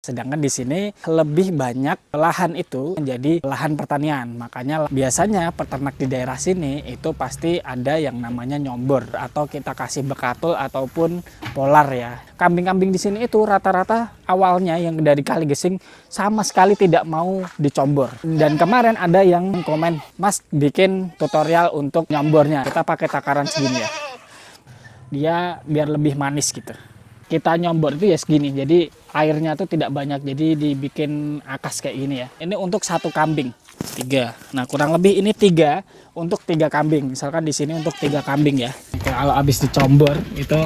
Sedangkan di sini lebih banyak lahan itu menjadi lahan pertanian. Makanya biasanya peternak di daerah sini itu pasti ada yang namanya nyombor atau kita kasih bekatul ataupun polar ya. Kambing-kambing di sini itu rata-rata awalnya yang dari Kaligesing sama sekali tidak mau dicombor. Dan kemarin ada yang komen, "Mas bikin tutorial untuk nyombornya. Kita pakai takaran segini ya. Dia biar lebih manis gitu." Kita nyombor itu ya segini, jadi airnya tuh tidak banyak, jadi dibikin akas kayak gini ya. Ini untuk satu kambing 3. Nah kurang lebih ini 3 untuk 3 kambing. Misalkan di sini untuk 3 kambing ya. Kalau habis dicombor itu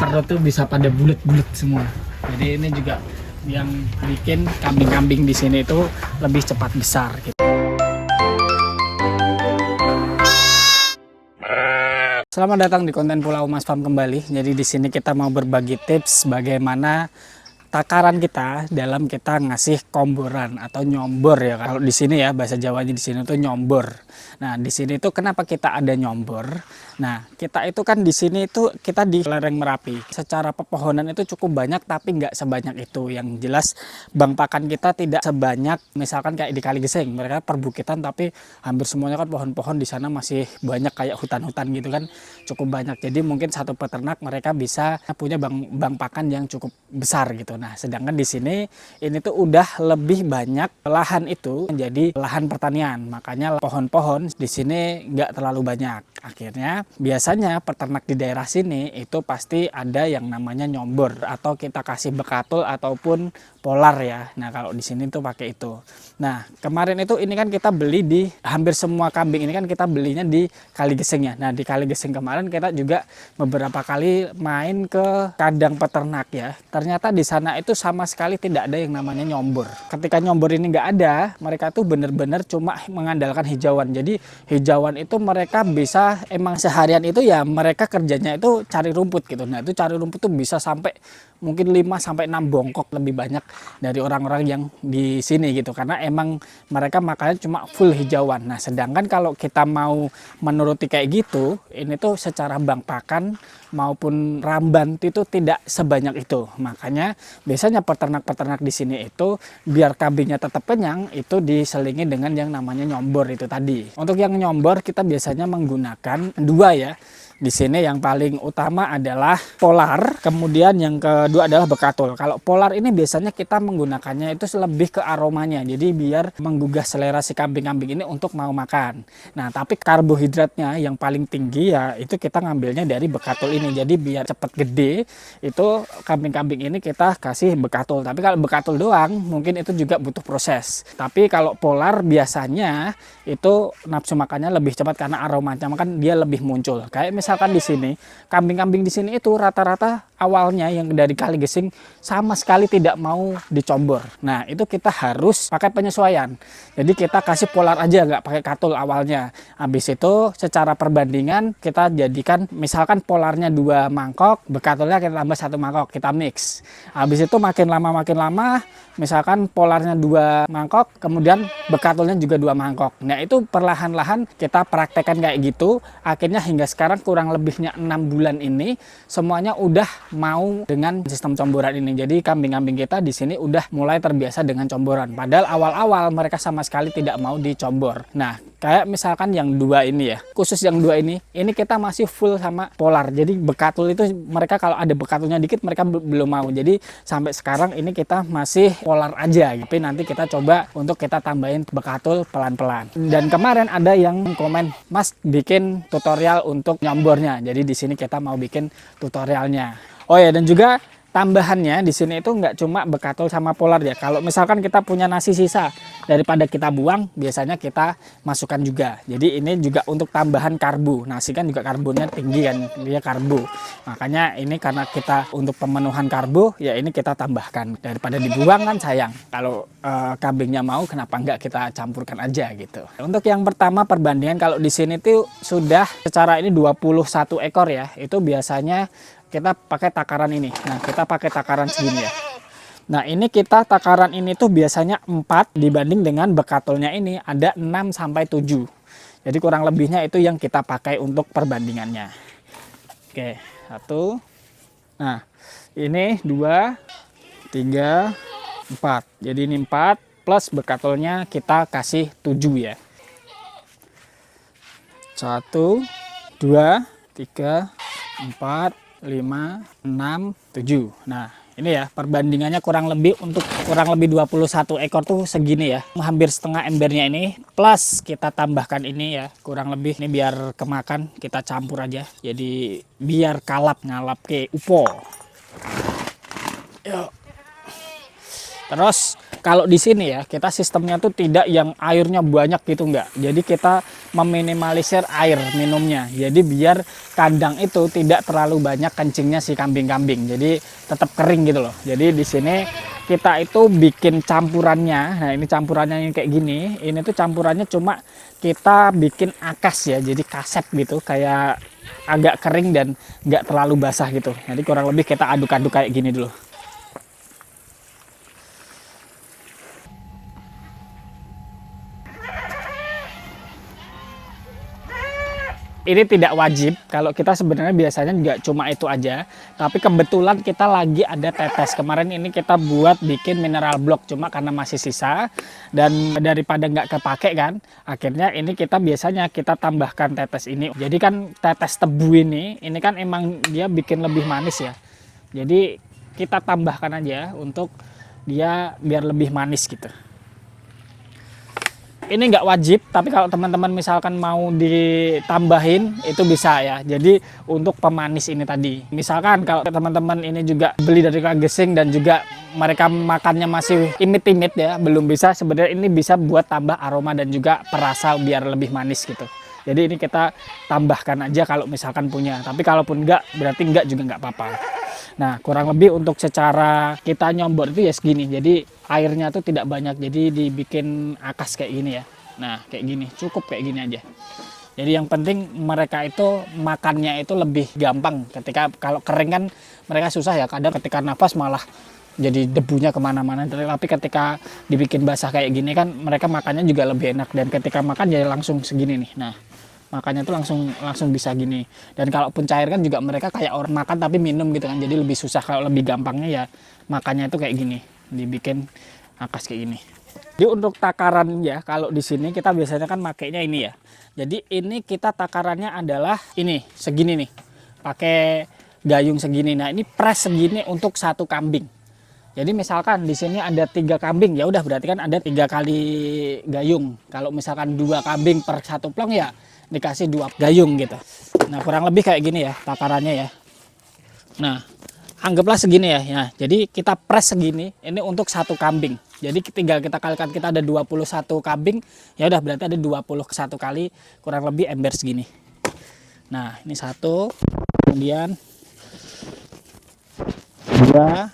perut tuh bisa pada bulat-bulat semua. Jadi ini juga yang bikin kambing-kambing di sini itu lebih cepat besar gitu. Selamat datang di konten Pulau Mas Farm kembali. Jadi di sini kita mau berbagi tips bagaimana takaran kita dalam kita ngasih komboran atau nyombor ya. Kalau di sini ya bahasa Jawanya di sini tuh nyombor. Nah, di sini tuh kenapa kita ada nyombor? Nah, kita itu kan di sini itu kita di lereng Merapi. Secara pepohonan itu cukup banyak tapi nggak sebanyak itu. Yang jelas bang pakan kita tidak sebanyak misalkan kayak di Kaligesing. Mereka perbukitan tapi hampir semuanya kan pohon-pohon di sana masih banyak kayak hutan-hutan gitu kan. Cukup banyak. Jadi mungkin satu peternak mereka bisa punya bang pakan yang cukup besar gitu. Nah, sedangkan di sini ini tuh udah lebih banyak lahan itu menjadi lahan pertanian. Makanya pohon-pohon di sini nggak terlalu banyak. Akhirnya biasanya peternak di daerah sini itu pasti ada yang namanya nyombor atau kita kasih bekatul ataupun polar ya. Nah, kalau di sini tuh pakai itu. Nah, kemarin itu ini kan kita beli di hampir semua kambing ini kan kita belinya di Kaligesing ya. Nah, di Kaligesing kemarin kita juga beberapa kali main ke kandang peternak ya. Ternyata di sana itu sama sekali tidak ada yang namanya nyombor. Ketika nyombor ini nggak ada, mereka tuh bener-bener cuma mengandalkan hijauan. Jadi hijauan itu mereka bisa emang seharian itu ya mereka kerjanya itu cari rumput gitu. Nah, itu cari rumput tuh bisa sampai mungkin 5 sampai 6 bongkok lebih banyak dari orang-orang yang di sini gitu. Karena emang mereka makannya cuma full hijauan. Nah, sedangkan kalau kita mau menuruti kayak gitu, ini tuh secara bang pakan maupun ramban itu tidak sebanyak itu. Makanya biasanya peternak-peternak di sini itu biar kambingnya tetap kenyang itu diselingi dengan yang namanya nyombor itu tadi. Untuk yang nyombor kita biasanya menggunakan 2 ya. Di sini yang paling utama adalah polar, kemudian yang kedua adalah bekatul. Kalau polar ini biasanya kita menggunakannya itu lebih ke aromanya, jadi biar menggugah selera si kambing-kambing ini untuk mau makan. Nah, tapi karbohidratnya yang paling tinggi ya itu kita ngambilnya dari bekatul ini. Jadi biar cepat gede, itu kambing-kambing ini kita kasih bekatul. Tapi kalau bekatul doang mungkin itu juga butuh proses. Tapi kalau polar biasanya itu nafsu makannya lebih cepat karena aromanya kan dia lebih muncul. Kayak misalkan di sini kambing-kambing di sini itu rata-rata awalnya yang dari Kaligesing sama sekali tidak mau dicombor. Nah, itu kita harus pakai penyesuaian. Jadi kita kasih polar aja, nggak pakai katul awalnya. Habis itu secara perbandingan kita jadikan misalkan polarnya 2 mangkok, bekatulnya kita tambah 1 mangkok, kita mix. Habis itu makin lama misalkan polarnya 2 mangkok, kemudian bekatulnya juga 2 mangkok. Nah, itu perlahan-lahan kita praktekkan kayak gitu. Akhirnya hingga sekarang kurang lebihnya 6 bulan ini semuanya udah mau dengan sistem comboran ini. Jadi kambing-kambing kita di sini udah mulai terbiasa dengan comboran. Padahal awal-awal mereka sama sekali tidak mau dicombor. Nah, kayak misalkan yang 2 ini ya. Khusus yang 2 ini kita masih full sama polar. Jadi bekatul itu mereka kalau ada bekatulnya dikit mereka belum mau. Jadi sampai sekarang ini kita masih polar aja. Tapi nanti kita coba untuk kita tambahin bekatul pelan-pelan. Dan kemarin ada yang komen, "Mas bikin tutorial untuk nyombornya." Jadi di sini kita mau bikin tutorialnya. Oh ya, dan juga tambahannya di sini itu nggak cuma bekatul sama polar ya. Kalau misalkan kita punya nasi sisa daripada kita buang, biasanya kita masukkan juga. Jadi ini juga untuk tambahan karbo. Nasi kan juga karbonnya tinggi kan, dia karbo. Makanya ini karena kita untuk pemenuhan karbo, ya ini kita tambahkan. Daripada dibuang kan sayang. Kalau kambingnya mau, kenapa nggak kita campurkan aja gitu. Untuk yang pertama perbandingan kalau di sini tuh sudah secara ini 21 ekor ya. Itu biasanya kita pakai takaran ini. Nah, kita pakai takaran segini ya. Nah, ini kita takaran ini tuh biasanya 4 dibanding dengan bekatulnya ini ada 6 sampai 7. Jadi kurang lebihnya itu yang kita pakai untuk perbandingannya. Oke, 1. Nah, ini 2, 3, 4. Jadi ini 4 plus bekatolnya kita kasih 7 ya. 1, 2, 3, 4, 5, 6, 7. Nah, ini ya perbandingannya kurang lebih 21 ekor tuh segini ya. Hampir setengah embernya ini plus kita tambahkan ini ya, kurang lebih ini biar kemakan kita campur aja. Jadi biar ngalap ke upo. Yuk. Terus kalau di sini ya kita sistemnya tuh tidak yang airnya banyak gitu enggak. Jadi kita meminimalisir air minumnya. Jadi biar kandang itu tidak terlalu banyak kencingnya si kambing-kambing. Jadi tetap kering gitu loh. Jadi di sini kita itu bikin campurannya. Nah ini campurannya yang kayak gini. Ini tuh campurannya cuma kita bikin akas ya. Jadi kaset gitu kayak agak kering dan nggak terlalu basah gitu. Jadi kurang lebih kita aduk-aduk kayak gini dulu. Ini tidak wajib, kalau kita sebenarnya biasanya nggak cuma itu aja, tapi kebetulan kita lagi ada tetes. Kemarin ini kita buat bikin mineral block, cuma karena masih sisa dan daripada nggak kepake kan, akhirnya ini kita biasanya kita tambahkan tetes ini. Jadi kan tetes tebu ini kan emang dia bikin lebih manis ya. Jadi kita tambahkan aja untuk dia biar lebih manis gitu. Ini nggak wajib, tapi kalau teman-teman misalkan mau ditambahin itu bisa ya. Jadi untuk pemanis ini tadi, misalkan kalau teman-teman ini juga beli dari Kak Gesing dan juga mereka makannya masih imit-imit ya, belum bisa, sebenarnya ini bisa buat tambah aroma dan juga perasa biar lebih manis gitu. Jadi ini kita tambahkan aja kalau misalkan punya, tapi kalaupun enggak berarti enggak juga nggak apa-apa. Nah kurang lebih untuk secara kita nyombor itu ya segini. Jadi airnya tuh tidak banyak, jadi dibikin akas kayak gini ya. Nah kayak gini, cukup kayak gini aja. Jadi yang penting mereka itu makannya itu lebih gampang. Ketika kalau kering kan mereka susah ya, kadang ketika nafas malah jadi debunya kemana-mana. Tapi ketika dibikin basah kayak gini kan mereka makannya juga lebih enak. Dan ketika makan jadi langsung segini nih. Nah makanya tuh langsung bisa gini. Dan kalaupun cair kan juga mereka kayak orang makan tapi minum gitu kan, jadi lebih susah. Kalau lebih gampangnya ya makannya itu kayak gini, dibikin akas kayak gini. Jadi untuk takaran ya, kalau di sini kita biasanya kan makainya ini ya. Jadi ini kita takarannya adalah ini segini nih, pakai gayung segini. Nah ini press segini untuk satu kambing. Jadi misalkan di sini ada 3 kambing, ya udah berarti kan ada 3 kali gayung. Kalau misalkan 2 kambing per satu plong ya dikasih 2 gayung gitu. Nah kurang lebih kayak gini ya takarannya ya. Nah anggaplah segini ya. Nah, jadi kita press segini ini untuk satu kambing. Jadi tinggal kita kalikan, kita ada 21 kambing, ya udah berarti ada 21 kali kurang lebih ember segini. Nah ini 1, kemudian 2,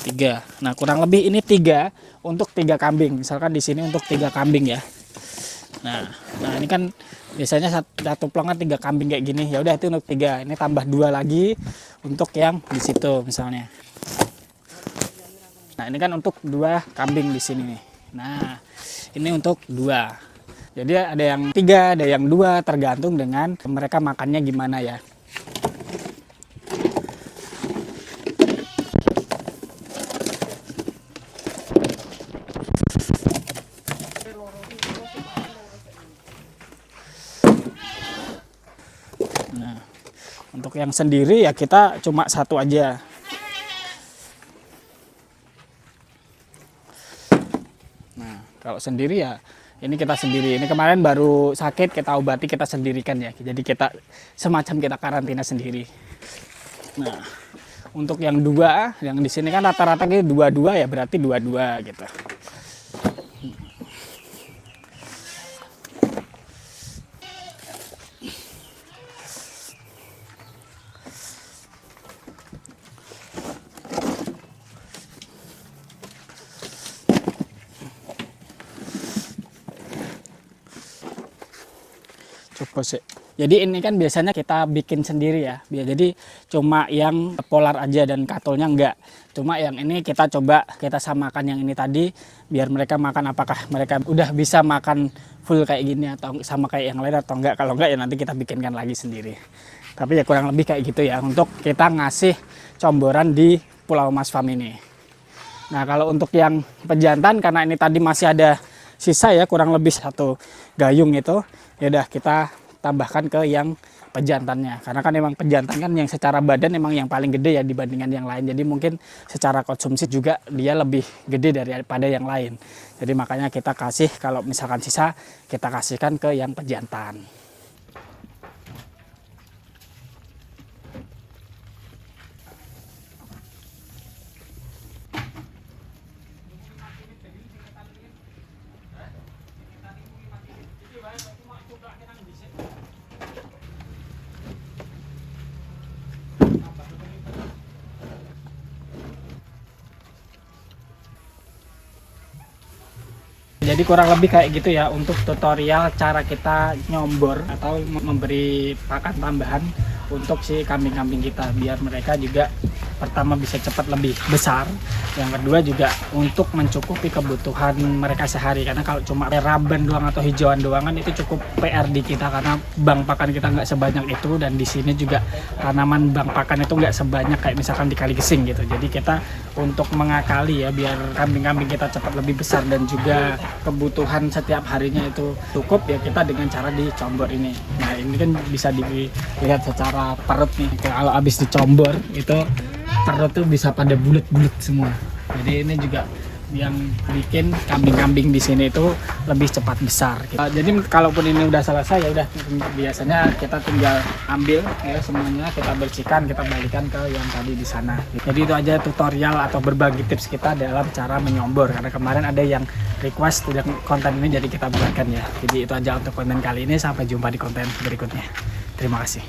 3. Nah kurang lebih ini 3 untuk 3 kambing. Misalkan di sini untuk 3 kambing ya. Nah ini kan biasanya satu plongan 3 kambing kayak gini. Ya udah itu untuk 3. Ini tambah 2 lagi untuk yang di situ misalnya. Nah ini kan untuk 2 kambing di sini nih. Nah ini untuk 2. Jadi ada yang 3, ada yang 2, tergantung dengan mereka makannya gimana ya. Nah, untuk yang sendiri ya kita cuma 1 aja. Nah, kalau sendiri ya ini kita sendiri. Ini kemarin baru sakit, kita obati, kita sendirikan ya. Jadi kita semacam kita karantina sendiri. Nah, untuk yang 2, yang di sini kan rata-rata gitu 22 ya, berarti 22 gitu. Coba sih. Jadi ini kan biasanya kita bikin sendiri ya. Jadi cuma yang polar aja dan katolnya enggak. Cuma yang ini kita coba kita samakan yang ini tadi biar mereka makan, apakah mereka udah bisa makan full kayak gini atau sama kayak yang lain atau enggak. Kalau enggak ya nanti kita bikinkan lagi sendiri. Tapi ya kurang lebih kayak gitu ya untuk kita ngasih comboran di Pulau Mas Farm ini. Nah kalau untuk yang pejantan, karena ini tadi masih ada sisa ya, kurang lebih 1 gayung itu, ya udah kita tambahkan ke yang pejantannya. Karena kan emang pejantan kan yang secara badan emang yang paling gede ya dibandingkan yang lain. Jadi mungkin secara konsumsi juga dia lebih gede daripada yang lain. Jadi makanya kita kasih, kalau misalkan sisa kita kasihkan ke yang pejantan. Jadi kurang lebih kayak gitu ya untuk tutorial cara kita nyombor atau memberi pakan tambahan untuk si kambing-kambing kita, biar mereka juga pertama bisa cepat lebih besar, yang kedua juga untuk mencukupi kebutuhan mereka sehari. Karena kalau cuma raban doang atau hijauan doang kan itu cukup PR di kita, karena bank pakan kita nggak sebanyak itu, dan di sini juga tanaman bank pakan itu nggak sebanyak kayak misalkan di Kaligesing gitu. Jadi kita untuk mengakali ya biar kambing-kambing kita cepat lebih besar dan juga kebutuhan setiap harinya itu cukup, ya kita dengan cara dicombor ini. Nah ini kan bisa dilihat secara perut nih, kalau habis dicombor itu perut tuh bisa pada bulat-bulat semua. Jadi ini juga yang bikin kambing-kambing di sini itu lebih cepat besar. Jadi kalaupun ini udah selesai ya udah, biasanya kita tinggal ambil ya semuanya, kita bersihkan, kita balikan ke yang tadi di sana. Jadi itu aja tutorial atau berbagi tips kita dalam cara menyombor, karena kemarin ada yang request tidak konten ini, jadi kita buatkan ya. Jadi itu aja untuk konten kali ini, sampai jumpa di konten berikutnya. Terima kasih.